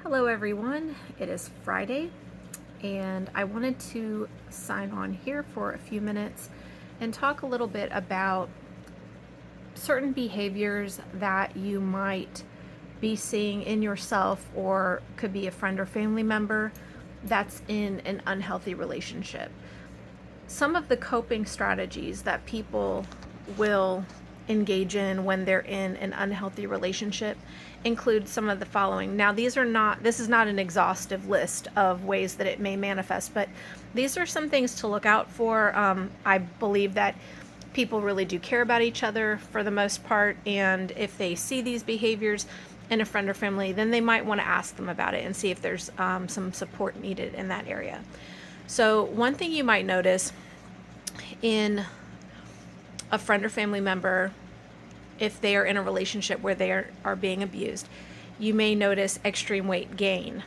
Hello everyone, it is Friday and I wanted to sign on here for a few minutes and talk a little bit about certain behaviors that you might be seeing in yourself or could be a friend or family member that's in an unhealthy relationship. Some of the coping strategies that people will engage in when they're in an unhealthy relationship include some of the following. Now, this is not an exhaustive list of ways that it may manifest, but these are some things to look out for. I believe that people really do care about each other for the most part, and if they see these behaviors in a friend or family, then they might want to ask them about it and see if there's some support needed in that area. So one thing you might notice in a friend or family member, if they are in a relationship where they are being abused, you may notice extreme weight gain.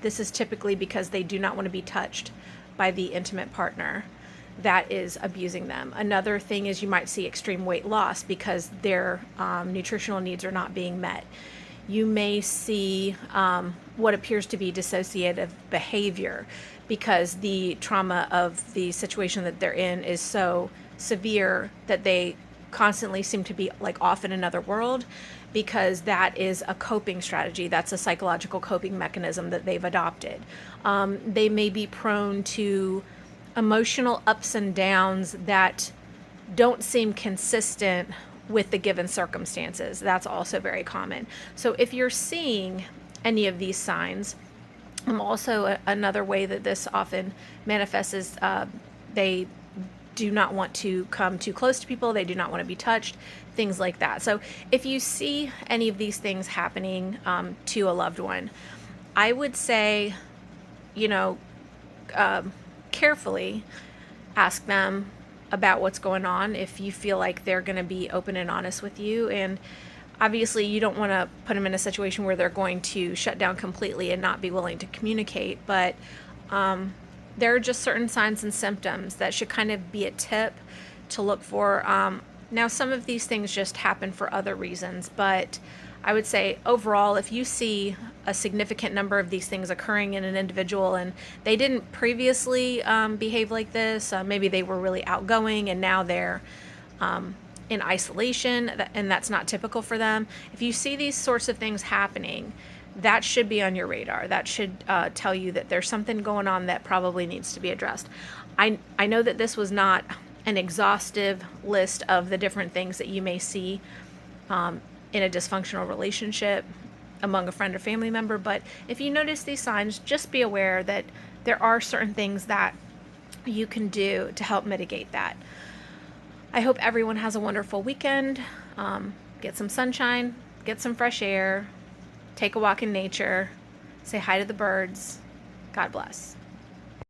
This is typically because they do not want to be touched by the intimate partner that is abusing them. Another thing is you might see extreme weight loss because their nutritional needs are not being met. You may see what appears to be dissociative behavior because the trauma of the situation that they're in is so severe that they constantly seem to be like off in another world, because that is a coping strategy. That's a psychological coping mechanism that they've adopted. They may be prone to emotional ups and downs that don't seem consistent with the given circumstances. That's also very common. So if you're seeing any of these signs, also another way that this often manifests is they do not want to come too close to people. They do not want to be touched, things like that. So if you see any of these things happening to a loved one, I would say, carefully ask them about what's going on if you feel like they're going to be open and honest with you. And obviously you don't want to put them in a situation where they're going to shut down completely and not be willing to communicate, but there are just certain signs and symptoms that should kind of be a tip to look for. Now, some of these things just happen for other reasons, but I would say overall, if you see a significant number of these things occurring in an individual and they didn't previously behave like this, maybe they were really outgoing and now they're in isolation, and that's not typical for them. If you see these sorts of things happening, that should be on your radar. That should tell you that there's something going on that probably needs to be addressed. I know that this was not an exhaustive list of the different things that you may see in a dysfunctional relationship among a friend or family member, but if you notice these signs, just be aware that there are certain things that you can do to help mitigate that. I hope everyone has a wonderful weekend. Get some sunshine, get some fresh air, take a walk in nature, say hi to the birds. God bless.